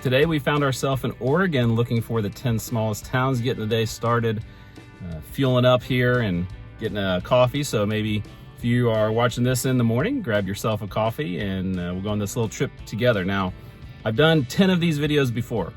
Today we found ourselves in Oregon looking for the 10 smallest towns, getting the day started, fueling up here and getting a coffee. So maybe if you are watching this in the morning, grab yourself a coffee and we'll go on this little trip together. Now, I've done 10 of these videos before.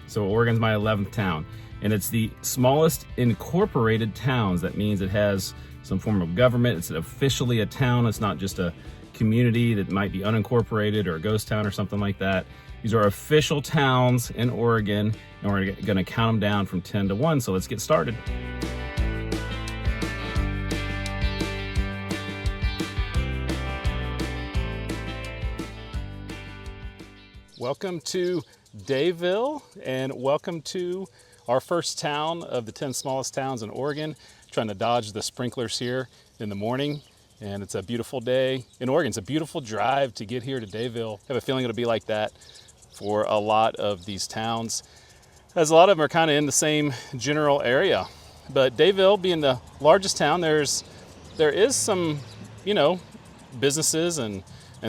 So Oregon's my 11th town, and it's the smallest incorporated towns. That means it has some form of government. It's officially a town. It's not just a community that might be unincorporated or a ghost town or something like that. These are official towns in Oregon, and we're gonna count them down from 10 to 1, so let's get started. Welcome to Dayville, and welcome to our first town of the 10 smallest towns in Oregon. Trying to dodge the sprinklers here in the morning, and it's a beautiful day in Oregon. It's a beautiful drive to get here to Dayville. I have a feeling it'll be like that for a lot of these towns, as a lot of them are kind of in the same general area. But Dayville being the largest town, there is some, businesses and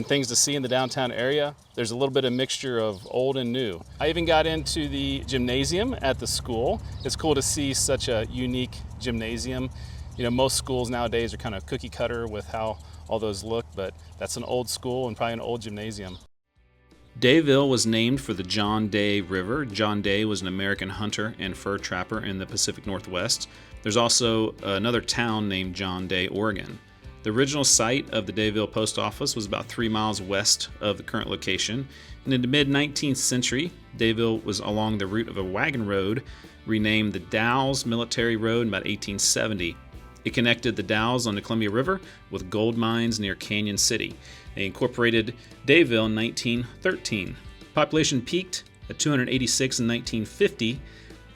things to see in the downtown area. There's a little bit of mixture of old and new. I even got into the gymnasium at the school. It's cool to see such a unique gymnasium. Most schools nowadays are kind of cookie cutter with how all those look, but that's an old school and probably an old gymnasium. Dayville was named for the John Day River. John Day was an American hunter and fur trapper in the Pacific Northwest. There's also another town named John Day, Oregon. The original site of the Dayville post office was about 3 miles west of the current location. And in the mid-19th century, Dayville was along the route of a wagon road renamed the Dalles Military Road in about 1870. It connected the Dalles on the Columbia River with gold mines near Canyon City. They incorporated Dayville in 1913. Population peaked at 286 in 1950,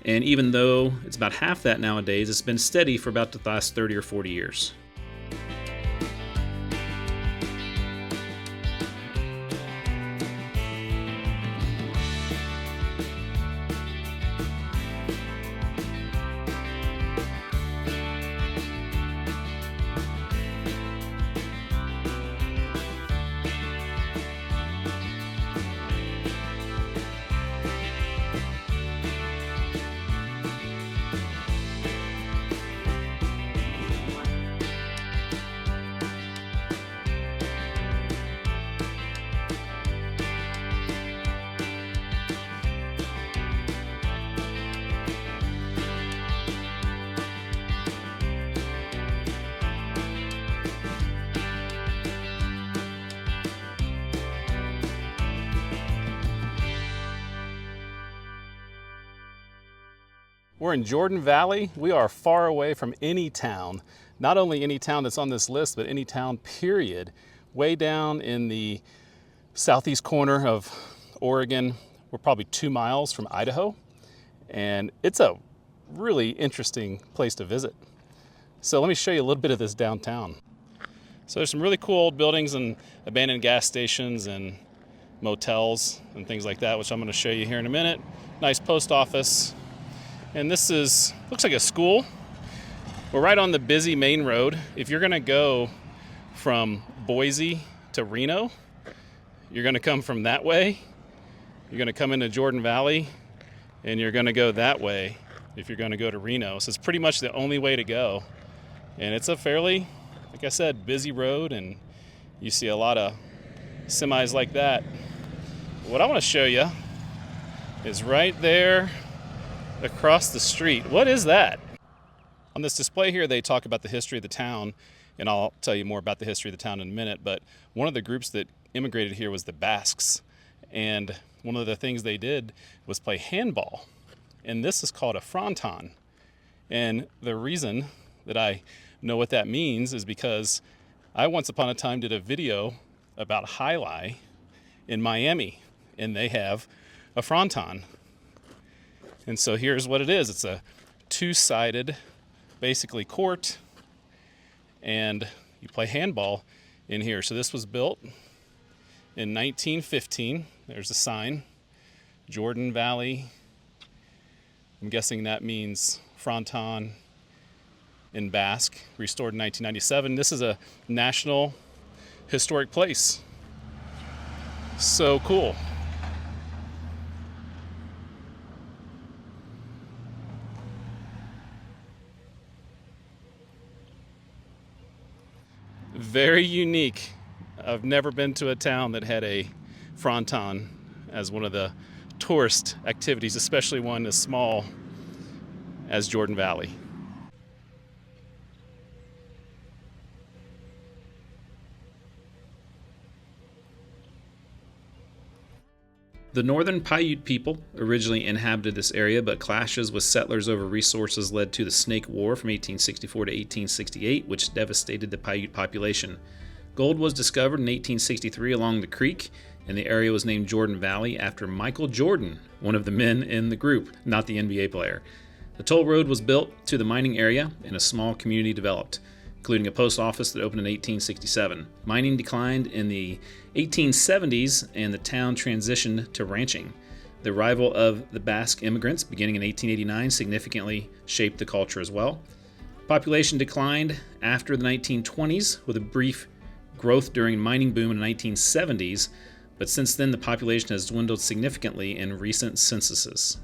and even though it's about half that nowadays, it's been steady for about the last 30 or 40 years. We're in Jordan Valley. We are far away from any town, not only any town that's on this list, but any town period. Way down in the southeast corner of Oregon, we're probably 2 miles from Idaho, and it's a really interesting place to visit. So let me show you a little bit of this downtown. So there's some really cool old buildings and abandoned gas stations and motels and things like that, which I'm going to show you here in a minute. Nice post office. And this looks like a school. We're right on the busy main road. If you're gonna go from Boise to Reno, you're gonna come from that way. You're gonna come into Jordan Valley, and you're gonna go that way if you're gonna go to Reno. So it's pretty much the only way to go. And it's a fairly, like I said, busy road, and you see a lot of semis like that. What I wanna show you is right there across the street. What is that? On this display here, they talk about the history of the town, and I'll tell you more about the history of the town in a minute, but one of the groups that immigrated here was the Basques, and one of the things they did was play handball, and this is called a fronton. And the reason that I know what that means is because I once upon a time did a video about Highlight in Miami, and they have a fronton. And so here's what it is. It's a two-sided, basically, court, and you play handball in here. So this was built in 1915. There's a sign, Jordan Valley. I'm guessing that means fronton in Basque, restored in 1997. This is a national historic place. So cool. Very unique. I've never been to a town that had a fronton as one of the tourist activities, especially one as small as Jordan Valley. The northern Paiute people originally inhabited this area, but clashes with settlers over resources led to the Snake War from 1864 to 1868, which devastated the Paiute population. Gold was discovered in 1863 along the creek, and the area was named Jordan Valley after Michael Jordan, one of the men in the group, not the NBA player. The toll road was built to the mining area, and a small community developed, including a post office that opened in 1867. Mining declined in the 1870s, and the town transitioned to ranching. The arrival of the Basque immigrants beginning in 1889 significantly shaped the culture as well. Population declined after the 1920s, with a brief growth during mining boom in the 1970s, but since then the population has dwindled significantly in recent censuses.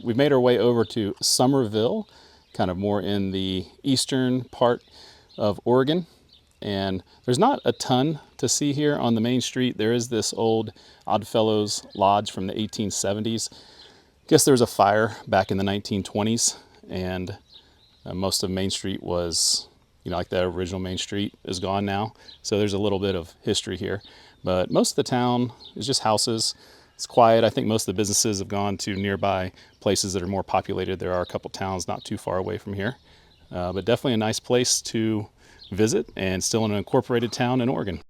We've made our way over to Summerville, kind of more in the eastern part of Oregon. And there's not a ton to see here on the main street. There is this old Oddfellows Lodge from the 1870s. I guess there was a fire back in the 1920s, and most of Main Street was, like the original Main Street is gone now. So there's a little bit of history here. But most of the town is just houses. It's quiet. I think most of the businesses have gone to nearby places that are more populated. There are a couple towns not too far away from here. But definitely a nice place to visit, and still an incorporated town in Oregon.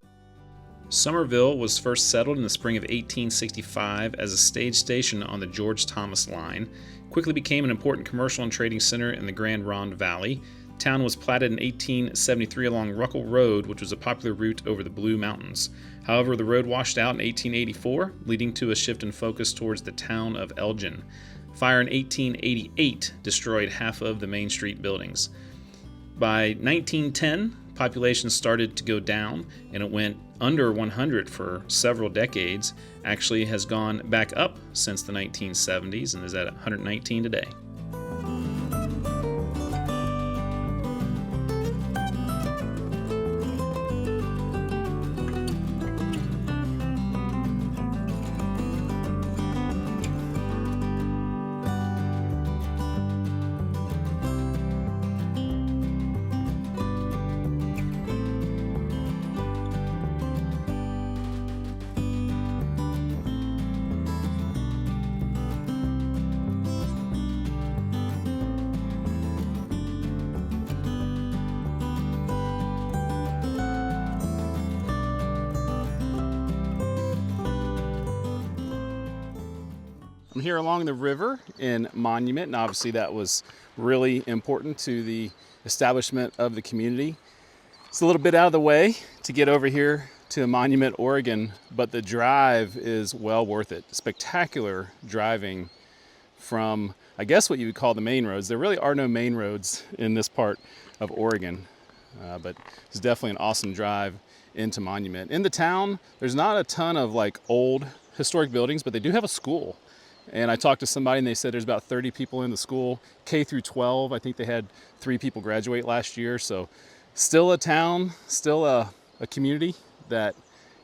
Summerville was first settled in the spring of 1865 as a stage station on the George Thomas line. Quickly became an important commercial and trading center in the Grand Ronde Valley. Town was platted in 1873 along Ruckle Road, which was a popular route over the Blue Mountains. However, the road washed out in 1884, leading to a shift in focus towards the town of Elgin. Fire in 1888 destroyed half of the Main Street buildings. By 1910, population started to go down, and it went under 100 for several decades. Actually has gone back up since the 1970s and is at 119 today. I'm here along the river in Monument, and obviously that was really important to the establishment of the community. It's a little bit out of the way to get over here to Monument, Oregon, but the drive is well worth it. Spectacular driving from I guess what you would call the main roads. There really are no main roads in this part of Oregon, but it's definitely an awesome drive into Monument. In the town, there's not a ton of like old historic buildings, but they do have a school. And I talked to somebody and they said there's about 30 people in the school, K through 12. I think they had 3 people graduate last year. So still a town, still a community that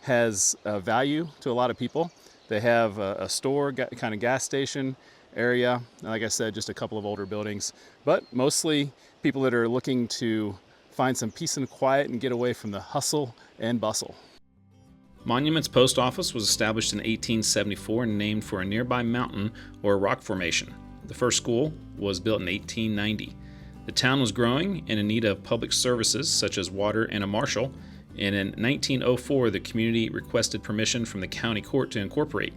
has value to a lot of people. They have a store, kind of gas station area. And like I said, just a couple of older buildings, but mostly people that are looking to find some peace and quiet and get away from the hustle and bustle. Monument's post office was established in 1874 and named for a nearby mountain or rock formation. The first school was built in 1890. The town was growing and in need of public services such as water and a marshal, and in 1904 the community requested permission from the county court to incorporate.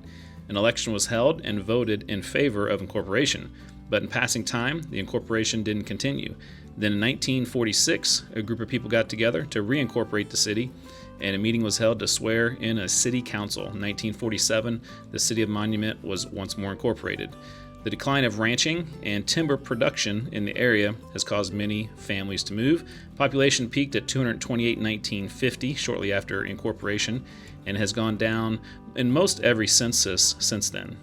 An election was held and voted in favor of incorporation, but in passing time, the incorporation didn't continue. Then in 1946, a group of people got together to reincorporate the city, and a meeting was held to swear in a city council. In 1947, the city of Monument was once more incorporated. The decline of ranching and timber production in the area has caused many families to move. Population peaked at 228 in 1950, shortly after incorporation, and has gone down in most every census since then.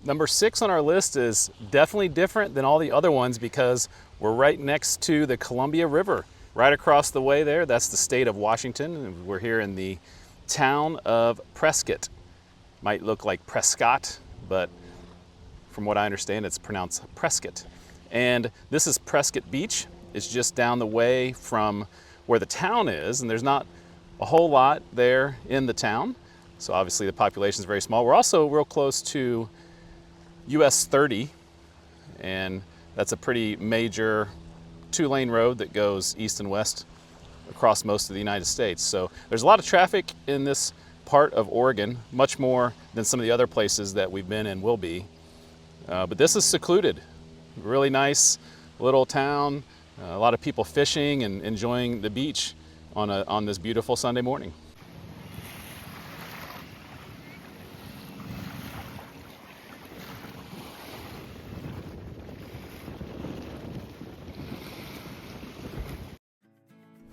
Number 6 on our list is definitely different than all the other ones because we're right next to the Columbia River. Right across the way there, that's the state of Washington, and we're here in the town of Prescott. Might look like Prescott, but from what I understand, it's pronounced Prescott. And this is Prescott Beach. It's just down the way from where the town is, and there's not a whole lot there in the town. So obviously the population is very small. We're also real close to US 30, and that's a pretty major 2-lane road that goes east and west across most of the United States. So there's a lot of traffic in this part of Oregon, much more than some of the other places that we've been and will be. But this is secluded, really nice little town, a lot of people fishing and enjoying the beach on this beautiful Sunday morning.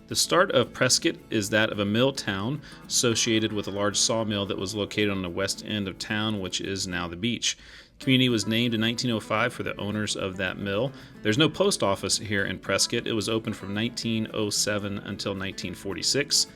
The start of Prescott is that of a mill town associated with a large sawmill that was located on the west end of town, which is now the beach. The community was named in 1905 for the owners of that mill. There's no post office here in Prescott. It was open from 1907 until 1946.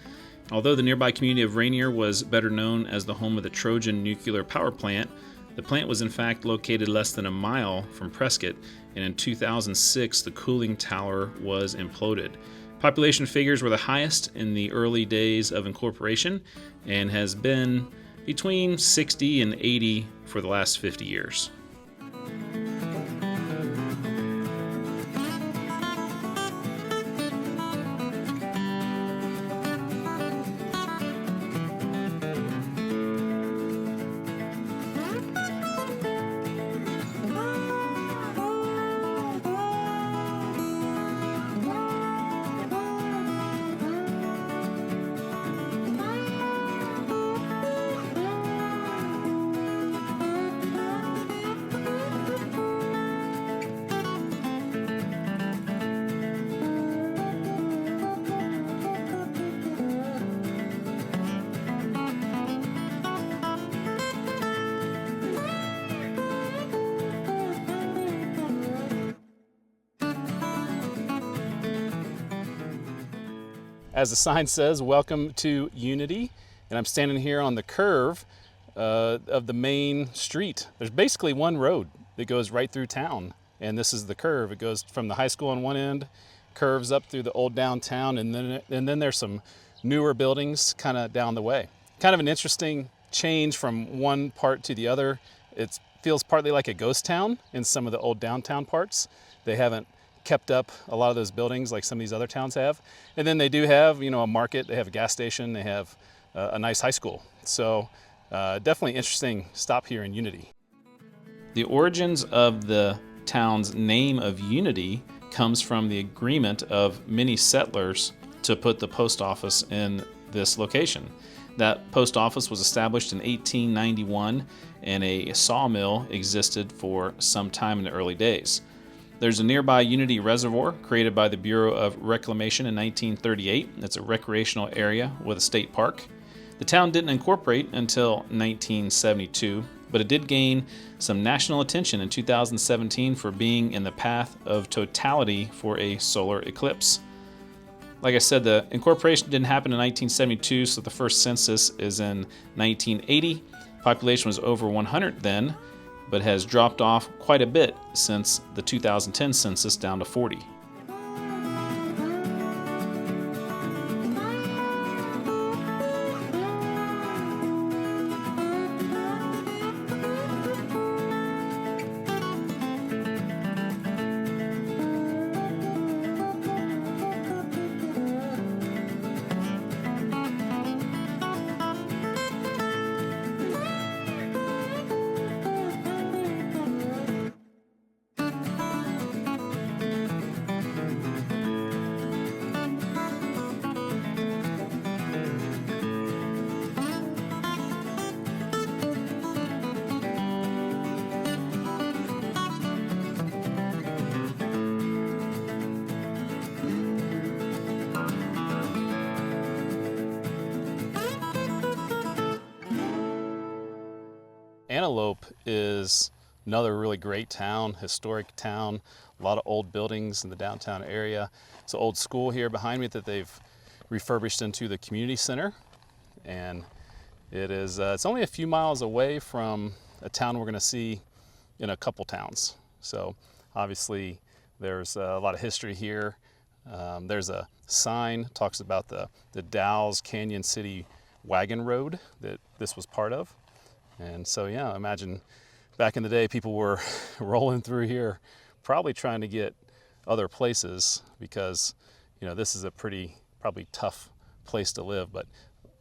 Although the nearby community of Rainier was better known as the home of the Trojan nuclear power plant, the plant was in fact located less than a mile from Prescott, and in 2006 the cooling tower was imploded. Population figures were the highest in the early days of incorporation and has been between 60 and 80 for the last 50 years. as the sign says, welcome to Unity. And I'm standing here on the curve of the main street. There's basically one road that goes right through town. And this is the curve. It goes from the high school on one end, curves up through the old downtown, and then there's some newer buildings kind of down the way. Kind of an interesting change from one part to the other. It feels partly like a ghost town in some of the old downtown parts. They haven't kept up a lot of those buildings like some of these other towns have. And then they do have, a market, they have a gas station, they have a nice high school. So definitely interesting stop here in Unity. The origins of the town's name of Unity comes from the agreement of many settlers to put the post office in this location. That post office was established in 1891, and a sawmill existed for some time in the early days. There's a nearby Unity Reservoir created by the Bureau of Reclamation in 1938. It's a recreational area with a state park. The town didn't incorporate until 1972, but it did gain some national attention in 2017 for being in the path of totality for a solar eclipse. Like I said, the incorporation didn't happen in 1972, so the first census is in 1980. Population was over 100 then, but has dropped off quite a bit since the 2010 census, down to 40. Antelope is another really great town, historic town, a lot of old buildings in the downtown area. It's an old school here behind me that they've refurbished into the community center. And it's only a few miles away from a town we're going to see in a couple towns. So obviously there's a lot of history here. There's a sign talks about the Dalles Canyon City wagon road that this was part of. And so, yeah, imagine back in the day, people were rolling through here, probably trying to get other places because, this is a probably tough place to live. But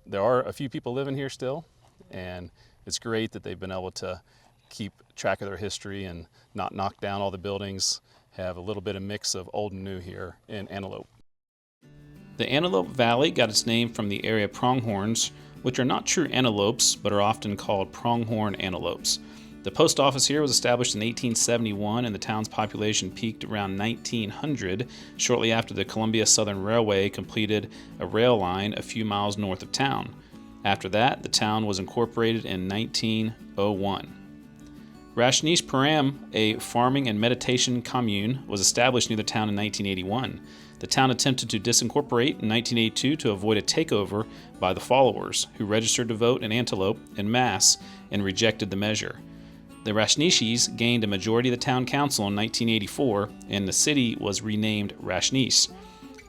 there are a few people living here still, and it's great that they've been able to keep track of their history and not knock down all the buildings, have a little bit of mix of old and new here in Antelope. The Antelope Valley got its name from the area pronghorns, which are not true antelopes, but are often called pronghorn antelopes. The post office here was established in 1871, and the town's population peaked around 1900, shortly after the Columbia Southern Railway completed a rail line a few miles north of town. After that, the town was incorporated in 1901. Rashnish-Param, a farming and meditation commune, was established near the town in 1981. The town attempted to disincorporate in 1982 to avoid a takeover by the followers, who registered to vote in Antelope en masse and rejected the measure. The Rashnishis gained a majority of the town council in 1984, and the city was renamed Rashnish.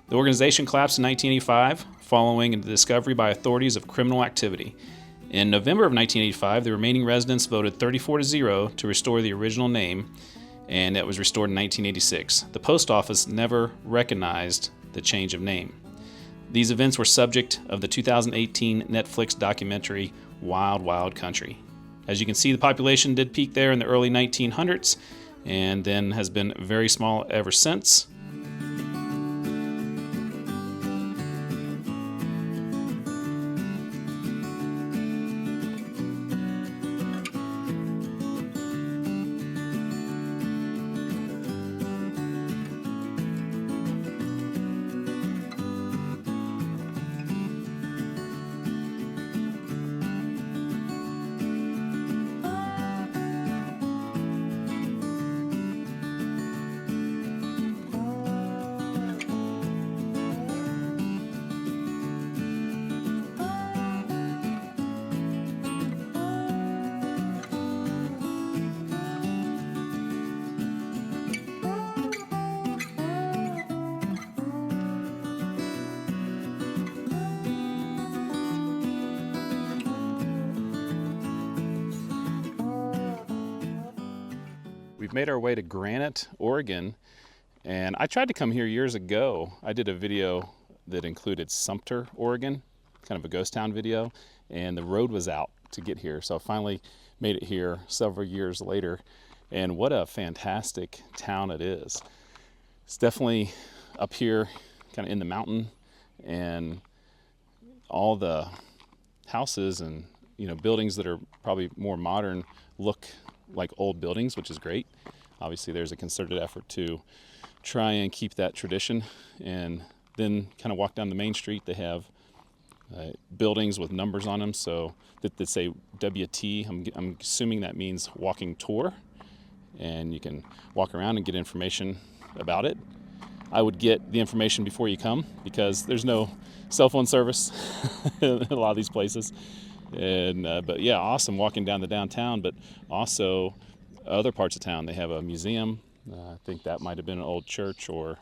The organization collapsed in 1985, following the discovery by authorities of criminal activity. In November of 1985, the remaining residents voted 34-0 to restore the original name, and it was restored in 1986. The post office never recognized the change of name. These events were subject of the 2018 Netflix documentary Wild Wild Country. As you can see, the population did peak there in the early 1900s and then has been very small ever since. made our way to Granite, Oregon, and I tried to come here years ago. I did a video that included Sumter, Oregon, kind of a ghost town video, and the road was out to get here. So I finally made it here several years later, and what a fantastic town it is. It's definitely up here, kind of in the mountain, and all the houses and buildings that are probably more modern look like old buildings, which is great. Obviously there's a concerted effort to try and keep that tradition. And then kind of walk down the main street, they have buildings with numbers on them, so that say WT. I'm assuming that means walking tour, and you can walk around and get information about it. I would get the information before you come, because there's no cell phone service in a lot of these places. And but yeah, awesome walking down the downtown, but also other parts of town. They have a museum. I think that might have been an old church or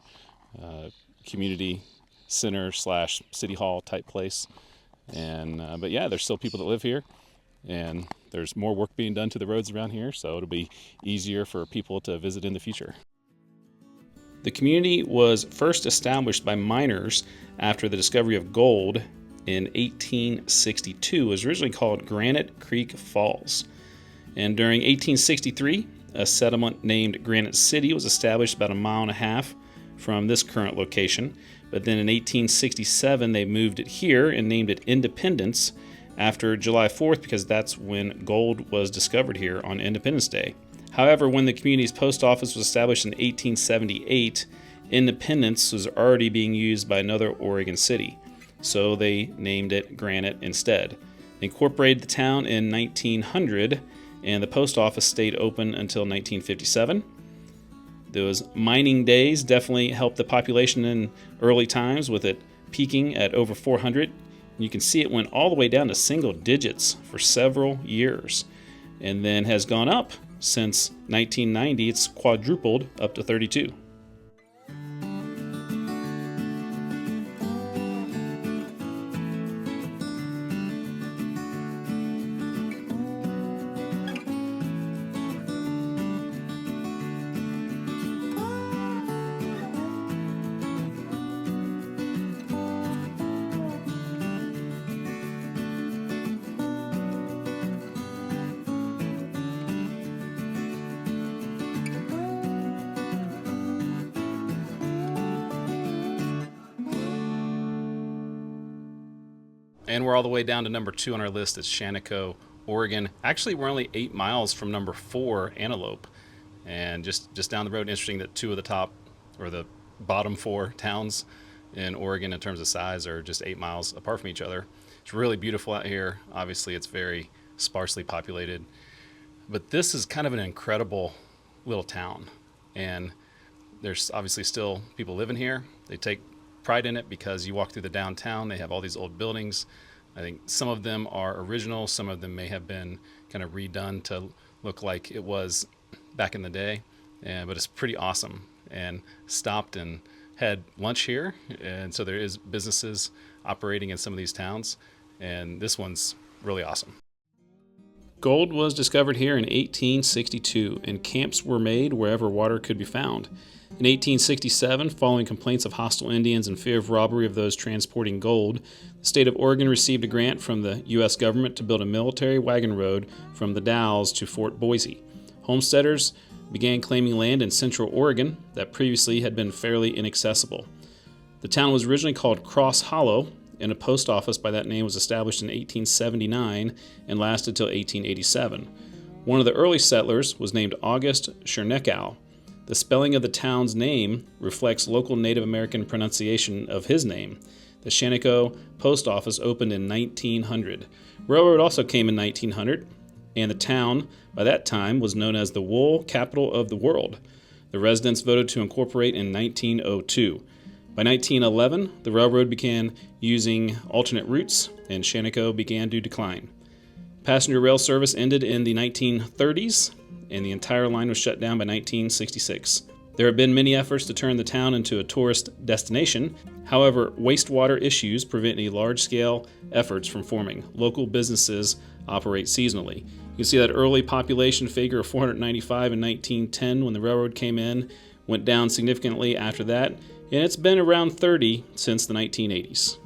community center / city hall type place. And but yeah, there's still people that live here, and there's more work being done to the roads around here, so it'll be easier for people to visit in the future. The community was first established by miners after the discovery of gold in 1862. It was originally called Granite Creek Falls. And during 1863, a settlement named Granite City was established about 1.5 miles from this current location. But then in 1867, they moved it here and named it Independence after July 4th, because that's when gold was discovered here on Independence Day. However, when the community's post office was established in 1878, Independence was already being used by another Oregon city, so they named it Granite instead. They incorporated the town in 1900, and the post office stayed open until 1957. Those mining days definitely helped the population in early times, with it peaking at over 400. You can see it went all the way down to single digits for several years, and then has gone up. Since 1990, it's quadrupled up to 32. And we're all the way down to number 2 on our list. It's Shaniko, Oregon. Actually, we're only 8 miles from number 4, Antelope. And just down the road. Interesting that 2 of the top, or the bottom 4 towns in Oregon in terms of size, are just 8 miles apart from each other. It's really beautiful out here. Obviously, it's very sparsely populated. But this is kind of an incredible little town. And there's obviously still people living here. They take pride in it because you walk through the downtown, they have all these old buildings. I think some of them are original, some of them may have been kind of redone to look like it was back in the day, but it's pretty awesome. And stopped and had lunch here, and so there is businesses operating in some of these towns, and this one's really awesome. Gold was discovered here in 1862, and camps were made wherever water could be found. In 1867, following complaints of hostile Indians and fear of robbery of those transporting gold, the state of Oregon received a grant from the U.S. government to build a military wagon road from the Dalles to Fort Boise. Homesteaders began claiming land in central Oregon that previously had been fairly inaccessible. The town was originally called Cross Hollow, and a post office by that name was established in 1879 and lasted till 1887. One of the early settlers was named August Shaniko. The spelling of the town's name reflects local Native American pronunciation of his name. The Shaniko post office opened in 1900. Railroad also came in 1900, and the town, by that time, was known as the wool capital of the world. The residents voted to incorporate in 1902. By 1911, the railroad began using alternate routes, and Shaniko began to decline. Passenger rail service ended in the 1930s, and the entire line was shut down by 1966. There have been many efforts to turn the town into a tourist destination. However, wastewater issues prevent any large-scale efforts from forming. Local businesses operate seasonally. You can see that early population figure of 495 in 1910 when the railroad came in, went down significantly after that, and it's been around 30 since the 1980s.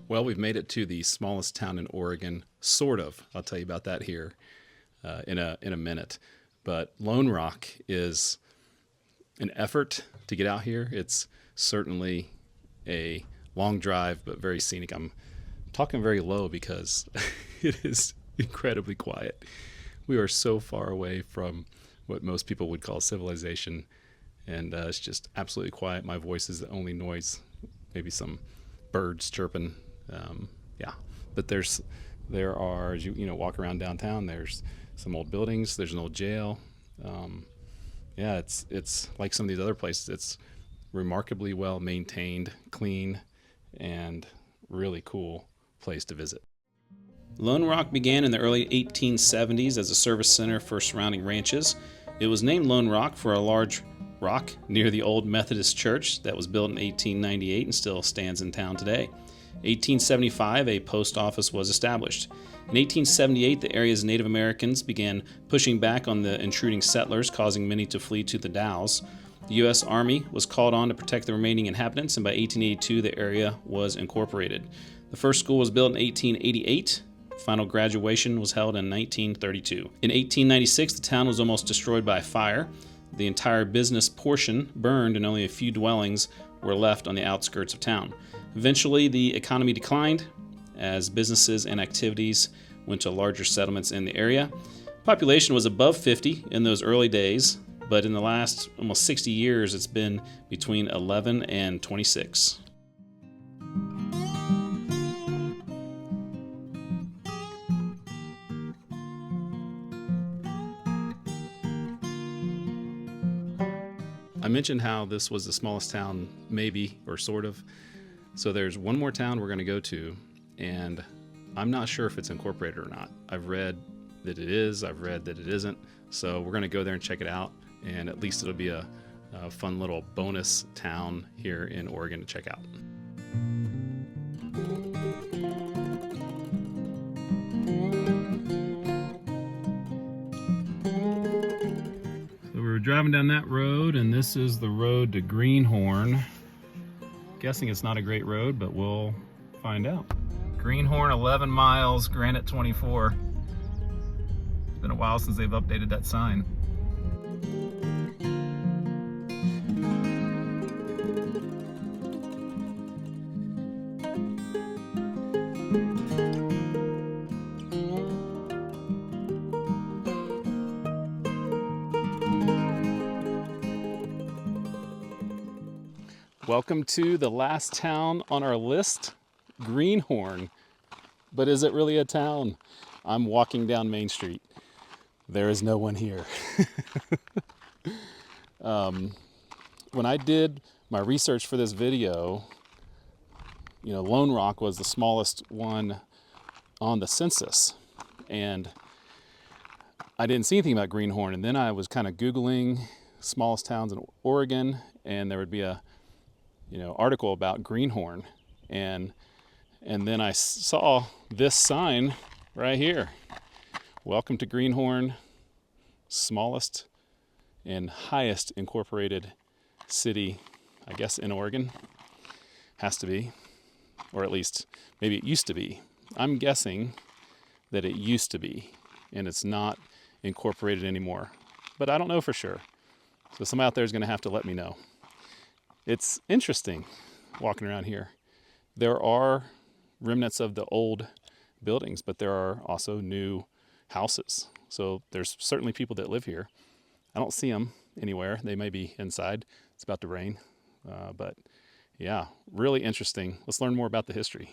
Well, we've made it to the smallest town in Oregon, sort of. I'll tell you about that here in a minute. But Lonerock is an effort to get out here. It's certainly a long drive, but very scenic. I'm talking very low because it is incredibly quiet. We are so far away from what most people would call civilization, and it's just absolutely quiet. My voice is the only noise, maybe some birds chirping. But there are, as you walk around downtown, there's some old buildings, there's an old jail. It's like some of these other places. It's remarkably well maintained, clean, and really cool place to visit. Lonerock began in the early 1870s as a service center for surrounding ranches. It was named Lonerock for a large rock near the old Methodist church that was built in 1898 and still stands in town today. 1875, a post office was established. In 1878, the area's Native Americans began pushing back on the intruding settlers, causing many to flee to the Dalles. The U.S. Army was called on to protect the remaining inhabitants, and by 1882, the area was incorporated. The first school was built in 1888. Final graduation was held in 1932. In 1896, the town was almost destroyed by fire. The entire business portion burned, and only a few dwellings were left on the outskirts of town. Eventually, the economy declined as businesses and activities went to larger settlements in the area. Population was above 50 in those early days, but in the last almost 60 years, it's been between 11 and 26. I mentioned how this was the smallest town, maybe, or sort of. So there's one more town we're going to go to, and I'm not sure if it's incorporated or not. I've read that it is, I've read that it isn't. So we're going to go there and check it out, and at least it'll be a fun little bonus town here in Oregon to check out. So we're driving down that road, and this is the road to Greenhorn. Guessing it's not a great road, but we'll find out. Greenhorn 11 miles, Granite 24. It's been a while since they've updated that sign. Welcome to the last town on our list, Greenhorn. But is it really a town? I'm walking down Main Street. There is no one here. When I did my research for this video, Lonerock was the smallest one on the census. And I didn't see anything about Greenhorn. And then I was kind of Googling smallest towns in Oregon, and there would be a article about Greenhorn, and then I saw this sign right here. Welcome to Greenhorn, smallest and highest incorporated city, I guess, in Oregon. Has to be, or at least maybe it used to be. I'm guessing that it used to be and it's not incorporated anymore. But I don't know for sure. So somebody out there is going to have to let me know. It's interesting walking around here. There are remnants of the old buildings, but there are also new houses. So there's certainly people that live here. I don't see them anywhere. They may be inside. It's about to rain. But yeah, really interesting. Let's learn more about the history.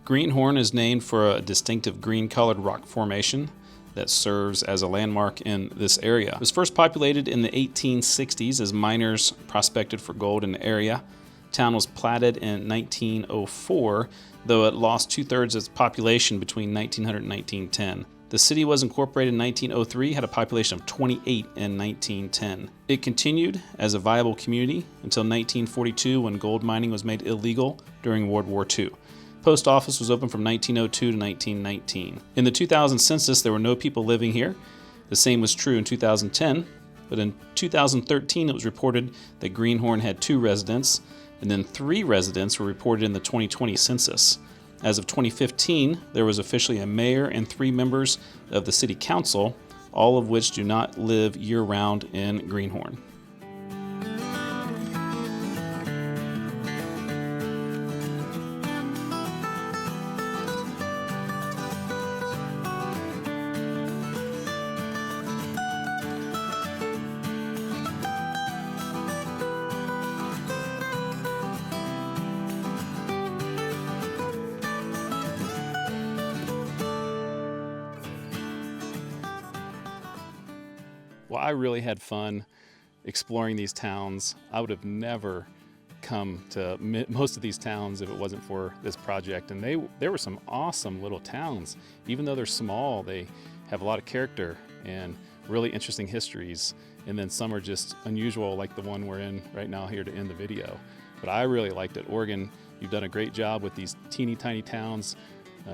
Greenhorn is named for a distinctive green-colored rock formation that serves as a landmark in this area. It was first populated in the 1860s as miners prospected for gold in the area. Town was platted in 1904, though it lost 2/3 of its population between 1900 and 1910. The city was incorporated in 1903, had a population of 28 in 1910. It continued as a viable community until 1942 when gold mining was made illegal during World War II. Post office was open from 1902 to 1919. In the 2000 census, there were no people living here. The same was true in 2010, but in 2013 it was reported that Greenhorn had 2 residents, and then 3 residents were reported in the 2020 census. As of 2015, there was officially a mayor and 3 members of the city council, all of which do not live year-round in Greenhorn. Well, I really had fun exploring these towns. I would have never come to most of these towns if it wasn't for this project. And there were some awesome little towns. Even though they're small, they have a lot of character and really interesting histories. And then some are just unusual, like the one we're in right now here to end the video. But I really liked it. Oregon, you've done a great job with these teeny tiny towns.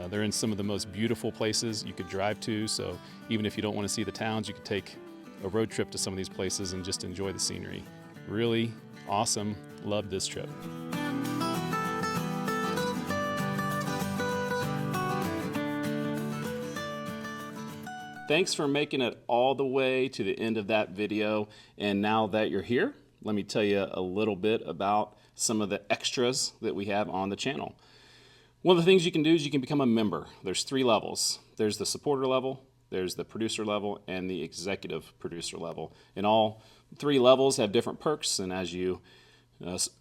They're in some of the most beautiful places you could drive to. So even if you don't want to see the towns, you could take a road trip to some of these places and just enjoy the scenery. Really awesome. Loved this trip. Thanks for making it all the way to the end of that video. And now that you're here, let me tell you a little bit about some of the extras that we have on the channel. One of the things you can do is you can become a member. There's 3 levels. There's the supporter level, there's the producer level, and the executive producer level. And all 3 levels have different perks, and as you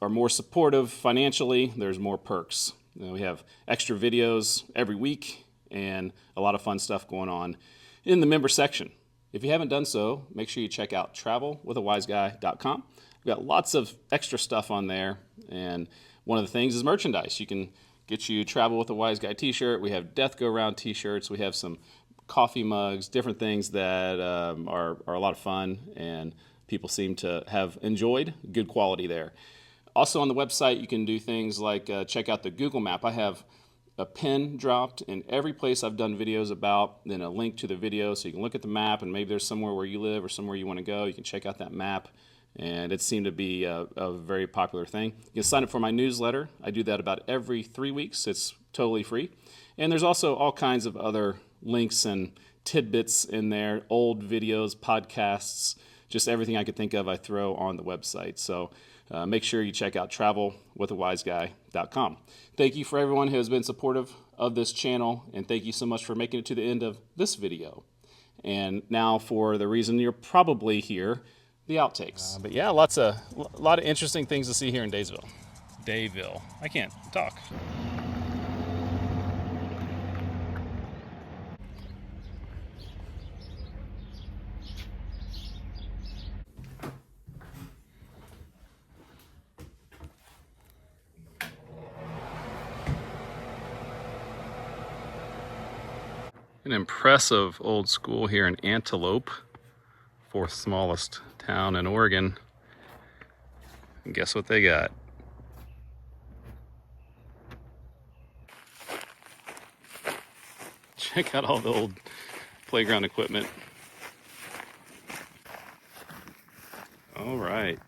are more supportive financially, there's more perks. We have extra videos every week and a lot of fun stuff going on in the member section. If you haven't done so, make sure you check out travelwithawiseguy.com. We've got lots of extra stuff on there, and one of the things is merchandise. You can get you Travel with a Wise Guy t-shirt. We have Death Go Round t-shirts. We have some coffee mugs, different things that are a lot of fun, and people seem to have enjoyed. Good quality there. Also on the website, you can do things like check out the Google map. I have a pin dropped in every place I've done videos about, then a link to the video so you can look at the map, and maybe there's somewhere where you live or somewhere you want to go. You can check out that map, and it seemed to be a very popular thing. You can sign up for my newsletter. I do that about every 3 weeks. It's totally free. And there's also all kinds of other links and tidbits in there, old videos, podcasts, just everything I could think of I throw on the website. So make sure you check out travelwithawiseguy.com. Thank you for everyone who has been supportive of this channel, and thank you so much for making it to the end of this video. And now for the reason you're probably here, the outtakes. But yeah, a lot of interesting things to see here in Dayville. I can't talk. An impressive old school here in Antelope, 4th smallest town in Oregon. And guess what they got? Check out all the old playground equipment. All right,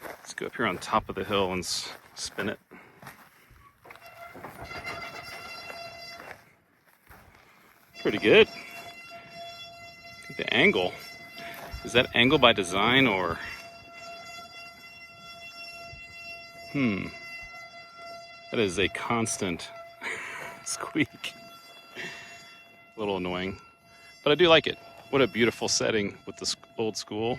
let's go up here on top of the hill and spin it. Pretty good. The angle. Is that angle by design or? That is a constant squeak. A little annoying, but I do like it. What a beautiful setting with this old school.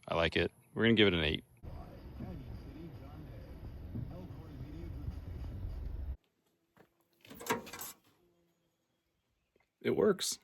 I like it. We're gonna give it an 8. It works.